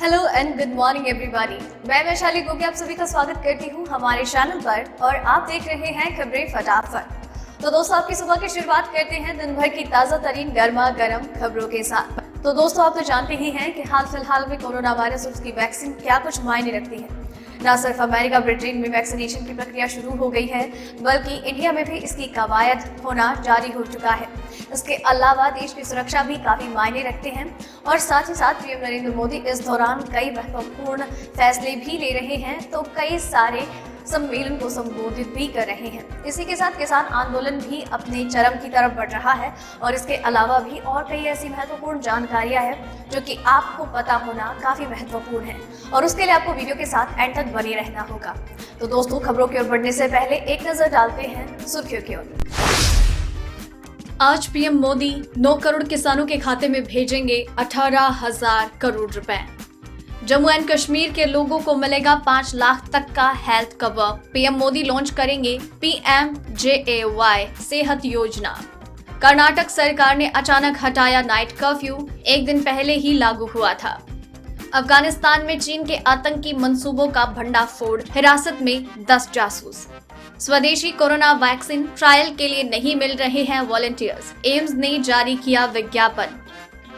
Hello and good morning everybody. मैं वैशाली गोगी आप सभी का स्वागत करती हूँ हमारे चैनल पर और आप देख रहे हैं खबरें फटाफट। तो दोस्तों आपकी सुबह की शुरुआत करते हैं दिन भर की ताजा तरीन गर्मा गर्म खबरों के साथ। तो दोस्तों आप तो जानते ही हैं कि हाल फिलहाल में कोरोना वायरस और उसकी वैक्सीन क्या कुछ मायने रखती है। न सिर्फ अमेरिका ब्रिटेन में वैक्सीनेशन की प्रक्रिया शुरू हो गई है बल्कि इंडिया में भी इसकी कवायद होना जारी हो चुका है। इसके अलावा देश की सुरक्षा भी काफी मायने रखते हैं और साथ ही साथ पीएम नरेंद्र मोदी इस दौरान कई महत्वपूर्ण फैसले भी ले रहे हैं, तो कई सारे सम्मेलन को संबोधित भी कर रहे हैं। इसी के साथ किसान आंदोलन भी अपने चरम की तरफ बढ़ रहा है और इसके अलावा भी और कई ऐसी महत्वपूर्ण जानकारियां हैं जो कि आपको पता होना काफी महत्वपूर्ण है और उसके लिए आपको वीडियो के साथ एंड तक बने रहना होगा। तो दोस्तों खबरों की ओर बढ़ने से पहले एक नजर डालते हैं सुर्खियों की ओर। आज पीएम मोदी 9 करोड़ किसानों के खाते में भेजेंगे 18,000 करोड़ रुपए। जम्मू एंड कश्मीर के लोगों को मिलेगा 5 लाख तक का health cover. PM Modi launch करेंगे PMJAY सेहत योजना। कर्नाटक सरकार ने अचानक हटाया नाइट कर्फ्यू, एक दिन पहले ही लागू हुआ था। अफगानिस्तान में चीन के आतंकी मंसूबों का भंडाफोड़, हिरासत में 10 जासूस। स्वदेशी कोरोना वैक्सीन ट्रायल के लिए नहीं मिल रहे हैं वॉलंटियर्स, एम्स ने जारी किया विज्ञापन।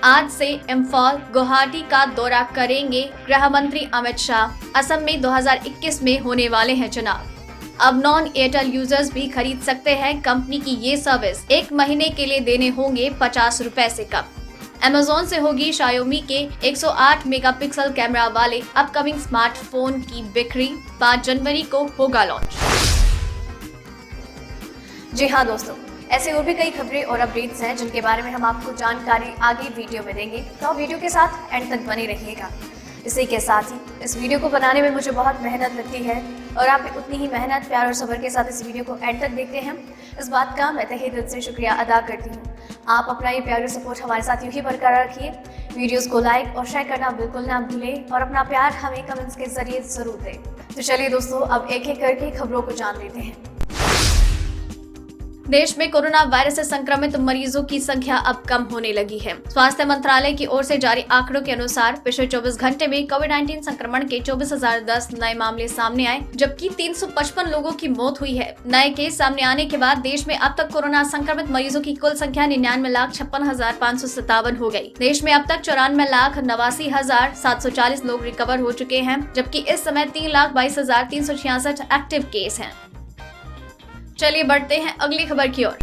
आज से इम्फाल गुवाहाटी का दौरा करेंगे गृह मंत्री अमित शाह। असम में 2021 में होने वाले हैं चुनाव। अब नॉन एयरटेल यूजर्स भी खरीद सकते हैं कंपनी की ये सर्विस। 1 महीने के लिए देने होंगे 50 रुपए से कम। Amazon से होगी Xiaomi के 108 मेगापिक्सल कैमरा वाले अपकमिंग स्मार्टफोन की बिक्री। 5 जनवरी को होगा लॉन्च। जी हाँ दोस्तों, ऐसे और भी कई खबरें और अपडेट्स हैं जिनके बारे में हम आपको जानकारी आगे वीडियो में देंगे, तो वीडियो के साथ एंड तक बने रहिएगा। इसी के साथ ही इस वीडियो को बनाने में मुझे बहुत मेहनत लगती है और आप उतनी ही मेहनत, प्यार और सब्र के साथ इस वीडियो को एंड तक देखते हैं। इस बात का मैं तहे दिल से शुक्रिया अदा करती हूँ। आप अपना ये प्यार और सपोर्ट हमारे साथ यूं ही बरकरार रखिए। वीडियोस को लाइक और शेयर करना बिल्कुल ना भूलें और अपना प्यार हमें कमेंट्स के जरिए जरूर दें। तो चलिए दोस्तों अब एक एक करके खबरों को जान लेते हैं। देश में कोरोना वायरस से संक्रमित मरीजों की संख्या अब कम होने लगी है। स्वास्थ्य मंत्रालय की ओर से जारी आंकड़ों के अनुसार पिछले 24 घंटे में कोविड-19 संक्रमण के 24,010 नए मामले सामने आए, जबकि 355 लोगों की मौत हुई है। नए केस सामने आने के बाद देश में अब तक कोरोना संक्रमित मरीजों की कुल संख्या 99,56,557 हो गई। देश में अब तक 94,89,740 लोग रिकवर हो चुके हैं, जबकि इस समय 3,22,366 एक्टिव केस हैं। चलिए बढ़ते हैं अगली खबर की ओर।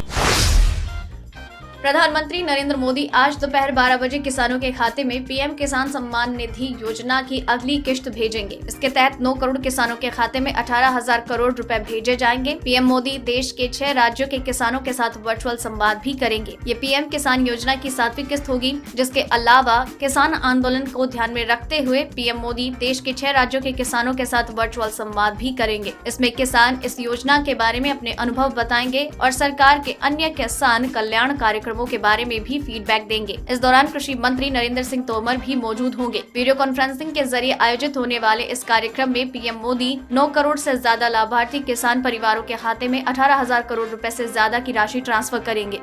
प्रधानमंत्री नरेंद्र मोदी आज दोपहर 12 बजे किसानों के खाते में पीएम किसान सम्मान निधि योजना की अगली किश्त भेजेंगे। इसके तहत 9 करोड़ किसानों के खाते में 18,000 करोड़ रुपए भेजे जाएंगे। पीएम मोदी देश के 6 राज्यों के किसानों के साथ वर्चुअल संवाद भी करेंगे। ये पीएम किसान योजना की 7वीं किस्त होगी। जिसके अलावा किसान आंदोलन को ध्यान में रखते हुए पीएम मोदी देश के 6 राज्यों के किसानों के साथ वर्चुअल संवाद भी करेंगे। इसमें किसान इस योजना के बारे में अपने अनुभव बताएंगे और सरकार के अन्य किसान कल्याण कार्यक्रमों के बारे में भी फीडबैक देंगे। इस दौरान कृषि मंत्री नरेंद्र सिंह तोमर भी मौजूद होंगे। वीडियो कॉन्फ्रेंसिंग के जरिए आयोजित होने वाले इस कार्यक्रम में पीएम मोदी 9 करोड़ से ज्यादा लाभार्थी किसान परिवारों के खाते में 18,000 करोड़ रुपए से ज्यादा की राशि ट्रांसफर करेंगे।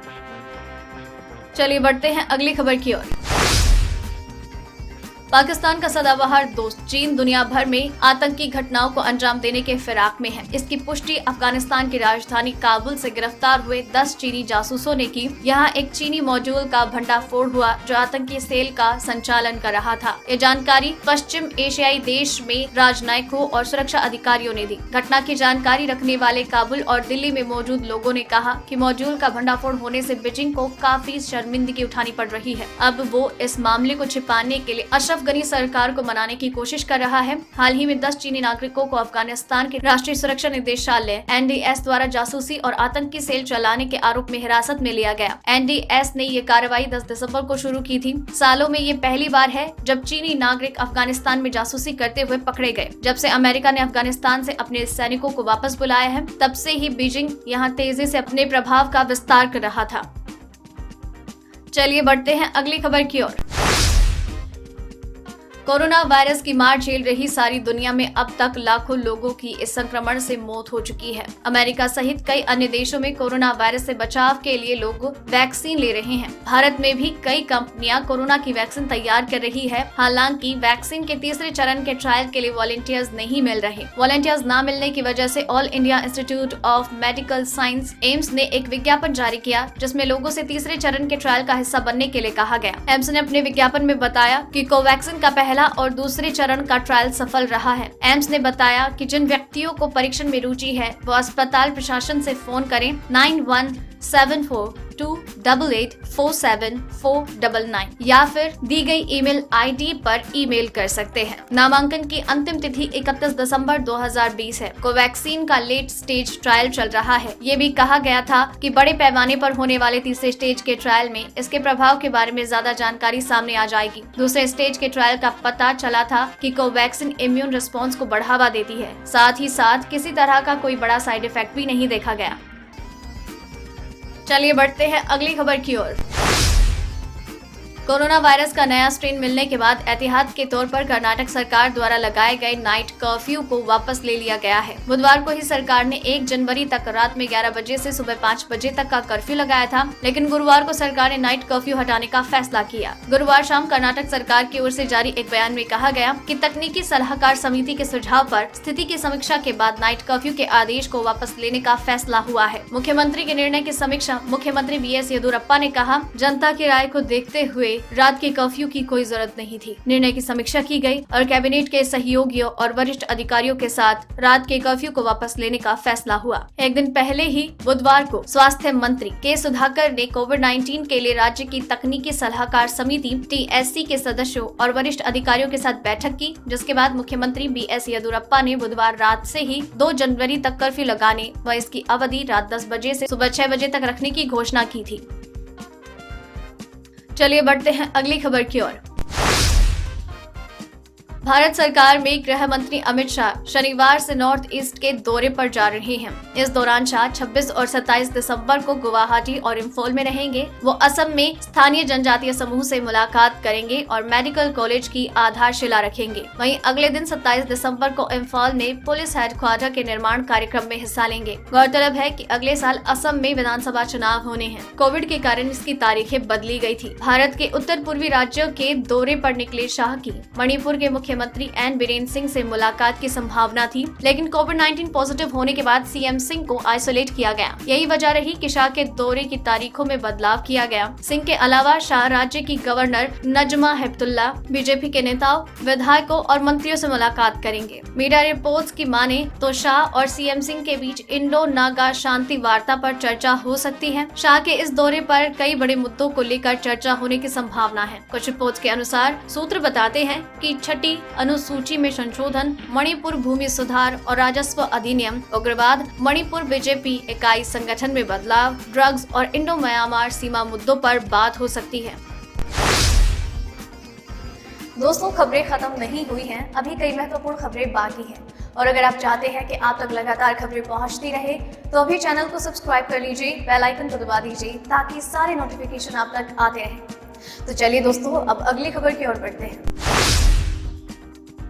चलिए बढ़ते हैं अगली खबर की ओर। पाकिस्तान का सदाबहार दोस्त चीन दुनिया भर में आतंकी घटनाओं को अंजाम देने के फिराक में है। इसकी पुष्टि अफगानिस्तान की राजधानी काबुल से गिरफ्तार हुए 10 चीनी जासूसों ने की। यहाँ एक चीनी मॉड्यूल का भंडाफोड़ हुआ जो आतंकी सेल का संचालन कर रहा था। ये जानकारी पश्चिम एशियाई देश में राजनयिकों और सुरक्षा अधिकारियों ने दी। घटना की जानकारी रखने वाले काबुल और दिल्ली में मौजूद लोगों ने कहा कि मॉड्यूल का भंडाफोड़ होने से बीजिंग को काफी शर्मिंदगी उठानी पड़ रही है। अब वो इस मामले को छिपाने के लिए अशरफ गनी सरकार को मनाने की कोशिश कर रहा है। हाल ही में 10 चीनी नागरिकों को अफगानिस्तान के राष्ट्रीय सुरक्षा निदेशालय NDS द्वारा जासूसी और आतंकी सेल चलाने के आरोप में हिरासत में लिया गया। NDS ने ये कार्रवाई 10 दिसंबर को शुरू की थी। सालों में ये पहली बार है जब चीनी नागरिक अफगानिस्तान में जासूसी करते हुए पकड़े गए। जब से अमेरिका ने अफगानिस्तान से अपने सैनिकों को वापस बुलाया है, तब से ही बीजिंग यहाँ तेजी से अपने प्रभाव का विस्तार कर रहा था। चलिए बढ़ते हैं अगली खबर की ओर। कोरोना वायरस की मार झेल रही सारी दुनिया में अब तक लाखों लोगों की इस संक्रमण से मौत हो चुकी है। अमेरिका सहित कई अन्य देशों में कोरोना वायरस से बचाव के लिए लोग वैक्सीन ले रहे हैं। भारत में भी कई कंपनियां कोरोना की वैक्सीन तैयार कर रही है। हालांकि वैक्सीन के तीसरे चरण के ट्रायल के लिए वॉलंटियर्स नहीं मिल रहे। वॉलंटियर्स न मिलने की वजह से all India institute of medical science AIIMS ने एक विज्ञापन जारी किया, जिसमें लोगों से तीसरे चरण के ट्रायल का हिस्सा बनने के लिए कहा गया। एम्स ने अपने विज्ञापन में बताया कि कोवैक्सीन का पहला और दूसरे चरण का ट्रायल सफल रहा है। एम्स ने बताया कि जिन व्यक्तियों को परीक्षण में रुचि है वो अस्पताल प्रशासन से फोन करें 9174288499 या फिर दी गई ईमेल आईडी पर ईमेल कर सकते हैं। नामांकन की अंतिम तिथि 31 दिसंबर 2020 है। कोवैक्सीन का लेट स्टेज ट्रायल चल रहा है। ये भी कहा गया था कि बड़े पैमाने पर होने वाले तीसरे स्टेज के ट्रायल में इसके प्रभाव के बारे में ज्यादा जानकारी सामने आ जाएगी। दूसरे स्टेज के ट्रायल का पता चला था कि कोवैक्सीन इम्यून रिस्पॉन्स को बढ़ावा देती है। साथ ही साथ किसी तरह का कोई बड़ा साइड इफेक्ट भी नहीं देखा गया। चलिए बढ़ते हैं अगली खबर की ओर। कोरोना वायरस का नया स्ट्रेन मिलने के बाद एहतियात के तौर पर कर्नाटक सरकार द्वारा लगाए गए नाइट कर्फ्यू को वापस ले लिया गया है। बुधवार को ही सरकार ने 1 जनवरी तक रात में 11 बजे से सुबह 5 बजे तक का कर्फ्यू लगाया था, लेकिन गुरुवार को सरकार ने नाइट कर्फ्यू हटाने का फैसला किया। गुरुवार शाम कर्नाटक सरकार की ओर से जारी एक बयान में कहा गया कि तकनीकी सलाहकार समिति के सुझाव पर स्थिति की समीक्षा के बाद नाइट कर्फ्यू के आदेश को वापस लेने का फैसला हुआ है। मुख्यमंत्री के निर्णय की समीक्षा मुख्यमंत्री BS येदियुरप्पा ने कहा, जनता की राय को देखते हुए रात के कर्फ्यू की कोई जरूरत नहीं थी। निर्णय की समीक्षा की गई और कैबिनेट के सहयोगियों और वरिष्ठ अधिकारियों के साथ रात के कर्फ्यू को वापस लेने का फैसला हुआ। एक दिन पहले ही बुधवार को स्वास्थ्य मंत्री के सुधाकर ने कोविड-19 के लिए राज्य की तकनीकी सलाहकार समिति TSC के सदस्यों और वरिष्ठ अधिकारियों के साथ बैठक की, जिसके बाद मुख्यमंत्री BS येदियुरप्पा ने बुधवार रात से ही 2 जनवरी तक कर्फ्यू लगाने व इसकी अवधि रात 10 बजे से सुबह 6 बजे तक रखने की घोषणा की थी। चलिए बढ़ते हैं अगली खबर की ओर। भारत सरकार में गृह मंत्री अमित शाह शनिवार से नॉर्थ ईस्ट के दौरे पर जा रहे हैं। इस दौरान शाह 26 और 27 दिसंबर को गुवाहाटी और इम्फॉल में रहेंगे। वो असम में स्थानीय जनजातीय समूह से मुलाकात करेंगे और मेडिकल कॉलेज की आधारशिला रखेंगे। वहीं अगले दिन 27 दिसंबर को इम्फॉल में पुलिस हेडक्वार्टर के निर्माण कार्यक्रम में हिस्सा लेंगे। गौरतलब है कि अगले साल असम में विधानसभा चुनाव होने हैं। कोविड के कारण इसकी तारीखें बदली गई थी। भारत के उत्तर पूर्वी राज्यों के दौरे पर निकले शाह की मणिपुर के मुख्यमंत्री एन बीरेन सिंह से मुलाकात की संभावना थी, लेकिन कोविड-19 पॉजिटिव होने के बाद CM सिंह को आइसोलेट किया गया। यही वजह रही कि शाह के दौरे की तारीखों में बदलाव किया गया। सिंह के अलावा शाह राज्य की गवर्नर नजमा हेपतुल्ला, बीजेपी के नेताओं, विधायकों और मंत्रियों से मुलाकात करेंगे। मीडिया रिपोर्ट्स की माने तो शाह और CM सिंह के बीच इंडो नागा शांति वार्ता पर चर्चा हो सकती है। शाह के इस दौरे पर कई बड़े मुद्दों को लेकर चर्चा होने की संभावना है। कुछ रिपोर्ट्स के अनुसार सूत्र बताते हैं कि 6ठी अनुसूची में संशोधन, मणिपुर भूमि सुधार और राजस्व अधिनियम, उग्रवाद, मणिपुर बीजेपी इकाई संगठन में बदलाव, ड्रग्स और इंडो म्यांमार सीमा मुद्दों पर बात हो सकती है। दोस्तों, खबरें खत्म नहीं हुई हैं, अभी कई महत्वपूर्ण खबरें बाकी हैं और अगर आप चाहते हैं कि आप तक लगातार खबरें पहुंचती रहे तो अभी चैनल को सब्सक्राइब कर लीजिए, बेल आइकन को दबा दीजिए ताकि सारे नोटिफिकेशन आप तक आते रहें। तो चलिए दोस्तों, अब अगली खबर की ओर बढ़ते हैं।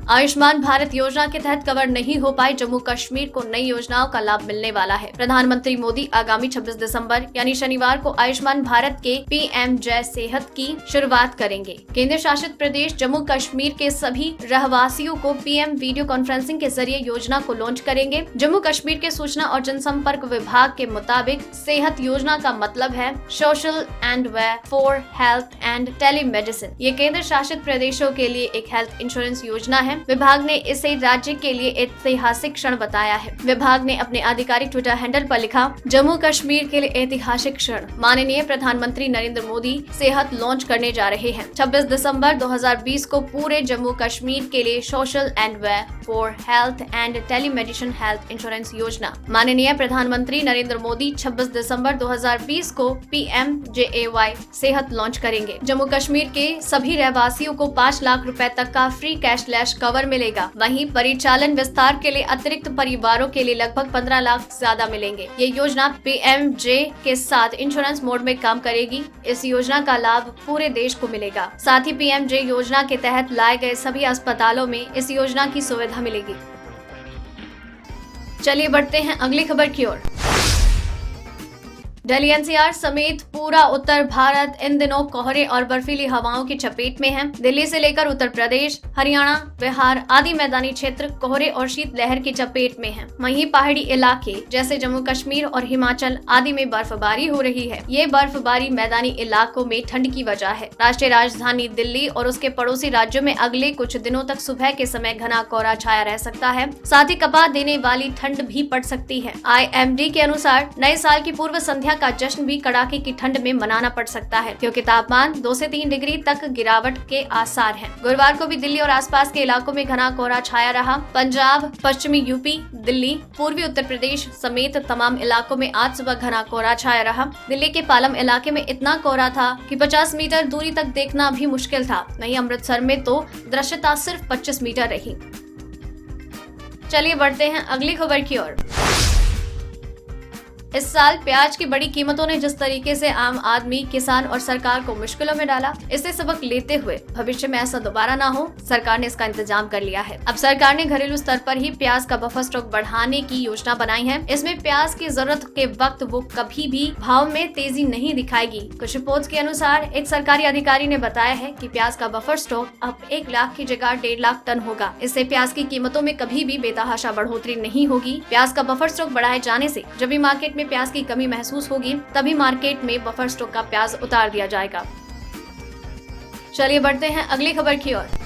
आयुष्मान भारत योजना के तहत कवर नहीं हो पाए जम्मू कश्मीर को नई योजनाओं का लाभ मिलने वाला है। प्रधानमंत्री मोदी आगामी 26 दिसंबर यानी शनिवार को आयुष्मान भारत के PM जय सेहत की शुरुआत करेंगे। केंद्र शासित प्रदेश जम्मू कश्मीर के सभी रहवासियों को PM वीडियो कॉन्फ्रेंसिंग के जरिए योजना को लॉन्च करेंगे। जम्मू कश्मीर के सूचना और जनसंपर्क विभाग के मुताबिक सेहत योजना का मतलब है social and way for health and telemedicine. ये केंद्र शासित प्रदेशों के लिए एक हेल्थ इंश्योरेंस योजना है। विभाग ने इसे राज्य के लिए ऐतिहासिक क्षण बताया है। विभाग ने अपने आधिकारिक ट्विटर हैंडल पर लिखा, जम्मू कश्मीर के लिए ऐतिहासिक क्षण, माननीय प्रधानमंत्री नरेंद्र मोदी सेहत लॉन्च करने जा रहे हैं। 26 दिसंबर 2020 को पूरे जम्मू कश्मीर के लिए social and way for health and telemedicine health insurance योजना। माननीय प्रधानमंत्री नरेंद्र मोदी 26 दिसंबर 2020 को PMJAY सेहत लॉन्च करेंगे। जम्मू कश्मीर के सभी रहवासियों को 5 लाख रुपए तक का फ्री कैशलेस कवर मिलेगा। वहीं परिचालन विस्तार के लिए अतिरिक्त परिवारों के लिए लगभग 15 लाख ज्यादा मिलेंगे। ये योजना PMJ के साथ इंश्योरेंस मोड में काम करेगी। इस योजना का लाभ पूरे देश को मिलेगा। साथ ही PMJ योजना के तहत लाए गए सभी अस्पतालों में इस योजना की सुविधा मिलेगी। चलिए बढ़ते हैं अगली खबर की ओर। दिल्ली NCR समेत पूरा उत्तर भारत इन दिनों कोहरे और बर्फीली हवाओं की चपेट में है। दिल्ली से लेकर उत्तर प्रदेश, हरियाणा, बिहार आदि मैदानी क्षेत्र कोहरे और शीतलहर की चपेट में हैं। वहीं पहाड़ी इलाके जैसे जम्मू कश्मीर और हिमाचल आदि में बर्फबारी हो रही है। ये बर्फबारी मैदानी इलाकों में ठंड की वजह है। राष्ट्रीय राजधानी दिल्ली और उसके पड़ोसी राज्यों में अगले कुछ दिनों तक सुबह के समय घना कोहरा छाया रह सकता है। साथ ही कपा देने वाली ठंड भी पड़ सकती है। IMD के अनुसार नए साल की पूर्व संध्या का जश्न भी कड़ाके की ठंड में मनाना पड़ सकता है, क्योंकि तापमान 2 से 3 डिग्री तक गिरावट के आसार हैं। गुरुवार को भी दिल्ली और आसपास के इलाकों में घना कोहरा छाया रहा। पंजाब, पश्चिमी UP, दिल्ली, पूर्वी उत्तर प्रदेश समेत तमाम इलाकों में आज सुबह घना कोहरा छाया रहा। दिल्ली के पालम इलाके में इतना कोहरा था कि 50 मीटर दूरी तक देखना भी मुश्किल था। वहीं अमृतसर में तो दृश्यता सिर्फ 25 मीटर रही। चलिए बढ़ते हैं अगली खबर की ओर। इस साल प्याज की बड़ी कीमतों ने जिस तरीके से आम आदमी, किसान और सरकार को मुश्किलों में डाला, इससे सबक लेते हुए भविष्य में ऐसा दोबारा ना हो, सरकार ने इसका इंतजाम कर लिया है। अब सरकार ने घरेलू स्तर पर ही प्याज का बफर स्टॉक बढ़ाने की योजना बनाई है। इसमें प्याज की जरूरत के वक्त वो कभी भी भाव में तेजी नहीं दिखाएगी। कुछ रिपोर्ट्स के अनुसार एक सरकारी अधिकारी ने बताया है कि प्याज का बफर स्टॉक अब 1 लाख की जगह 1.5 लाख टन होगा। इससे प्याज की कीमतों में कभी भी बेतहाशा बढ़ोतरी नहीं होगी। प्याज का बफर स्टॉक बढ़ाए जाने से जब भी मार्केट प्याज की कमी महसूस होगी, तभी मार्केट में बफर स्टॉक का प्याज उतार दिया जाएगा। चलिए बढ़ते हैं अगली खबर की ओर।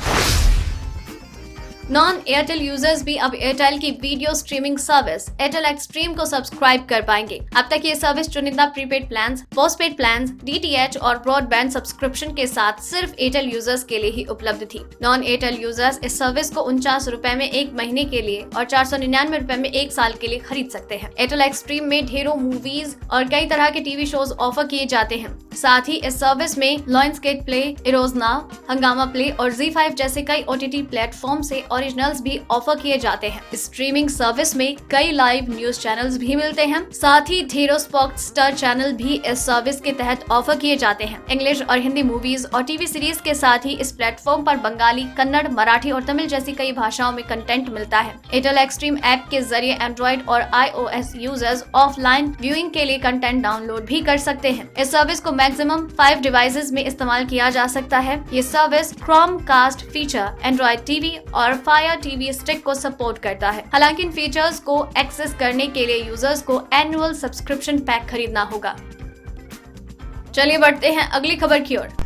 नॉन एयरटेल यूजर्स भी अब एयरटेल की video streaming service Airtel extreme को सब्सक्राइब कर पाएंगे। अब तक ये सर्विस चुनिंदा prepaid plans, postpaid plans, DTH और ब्रॉडबैंड सब्सक्रिप्शन के साथ सिर्फ एयरटेल यूजर्स के लिए ही उपलब्ध थी। नॉन एयरटेल यूजर्स इस सर्विस को 49 रुपए में 1 महीने के लिए और 499 रुपए में 1 साल के लिए खरीद सकते हैं। एयरटेल एक्सट्रीम में ढेरों मूवीज और कई तरह के TV शोज ऑफर किए जाते हैं। साथ ही इस सर्विस में लायंसगेट प्ले, इरोज नाउ, हंगामा प्ले और ZEE5 जैसे कई OTT प्लेटफॉर्म से ओरिजिनल्स भी ऑफर किए जाते हैं। स्ट्रीमिंग सर्विस में कई लाइव न्यूज चैनल्स भी मिलते हैं। साथ ही ढेरों स्पॉट स्टार चैनल भी इस सर्विस के तहत ऑफर किए जाते हैं। इंग्लिश और हिंदी मूवीज और TV सीरीज के साथ ही इस प्लेटफॉर्म पर बंगाली, कन्नड़, मराठी और तमिल जैसी कई भाषाओं में कंटेंट मिलता है। एयरटेल एक्सट्रीम ऐप के जरिए एंड्रॉइड और iOS यूजर्स ऑफलाइन व्यूइंग के लिए कंटेंट डाउनलोड भी कर सकते हैं। इस सर्विस को मैक्सिमम 5 डिवाइसेस में इस्तेमाल किया जा सकता है। ये service Chromecast feature, Android TV और Fire TV स्टिक को सपोर्ट करता है। हालांकि इन फीचर्स को एक्सेस करने के लिए यूजर्स को एनुअल सब्सक्रिप्शन पैक खरीदना होगा। चलिए बढ़ते हैं अगली खबर की ओर।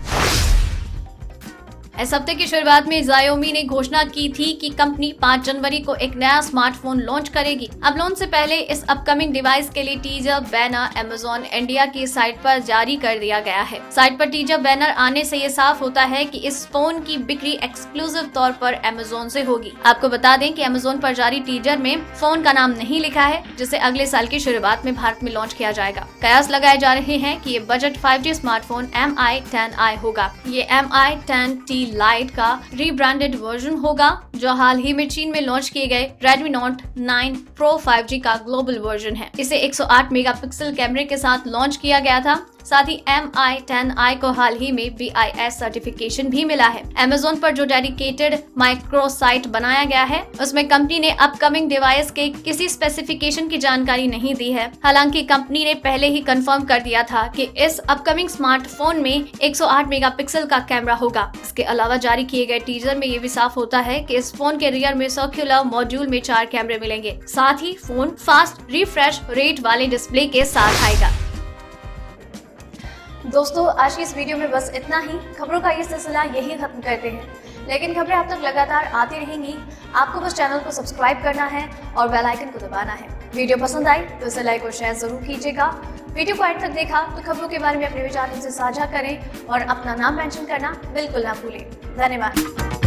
इस हफ्ते की शुरुआत में Xiaomi ने घोषणा की थी कि कंपनी 5 जनवरी को एक नया स्मार्टफोन लॉन्च करेगी। अब लॉन्च से पहले इस अपकमिंग डिवाइस के लिए टीजर बैनर Amazon इंडिया की साइट पर जारी कर दिया गया है। साइट पर टीजर बैनर आने से ये साफ होता है कि इस फोन की बिक्री एक्सक्लूसिव तौर पर Amazon से होगी। आपको बता दें कि Amazon पर जारी टीजर में फोन का नाम नहीं लिखा है, जिसे अगले साल की शुरुआत में भारत में लॉन्च किया जाएगा। कयास लगाए जा रहे हैं कि ये budget 5G smartphone Mi 10i होगा। ये Mi 10T लाइट का रीब्रांडेड वर्जन होगा, जो हाल ही में चीन में लॉन्च किए गए Redmi Note 9 Pro 5G का ग्लोबल वर्जन है। इसे 108 मेगापिक्सल कैमरे के साथ लॉन्च किया गया था। साथ ही Mi 10i को हाल ही में BIS सर्टिफिकेशन भी मिला है। Amazon पर जो डेडिकेटेड माइक्रो साइट बनाया गया है, उसमें कंपनी ने अपकमिंग डिवाइस के किसी स्पेसिफिकेशन की जानकारी नहीं दी है। हालांकि कंपनी ने पहले ही कंफर्म कर दिया था कि इस अपकमिंग स्मार्टफोन में 108 मेगापिक्सल का कैमरा होगा। इसके अलावा जारी किए गए टीजर में ये भी साफ होता है कि इस फोन के रियर में सर्कुलर मॉड्यूल में 4 कैमरे मिलेंगे। साथ ही फोन फास्ट रिफ्रेश रेट वाले डिस्प्ले के साथ आएगा। दोस्तों, आज की इस वीडियो में बस इतना ही। खबरों का ये सिलसिला यही खत्म करते हैं, लेकिन खबरें अब तक लगातार आती रहेंगी। आपको बस चैनल को सब्सक्राइब करना है और बेल आइकन को दबाना है। वीडियो पसंद आई तो इसे लाइक और शेयर जरूर कीजिएगा। वीडियो को अंत तक देखा तो खबरों के बारे में अपने विचार हमसे साझा करें और अपना नाम मेंशन करना बिल्कुल ना भूलें। धन्यवाद।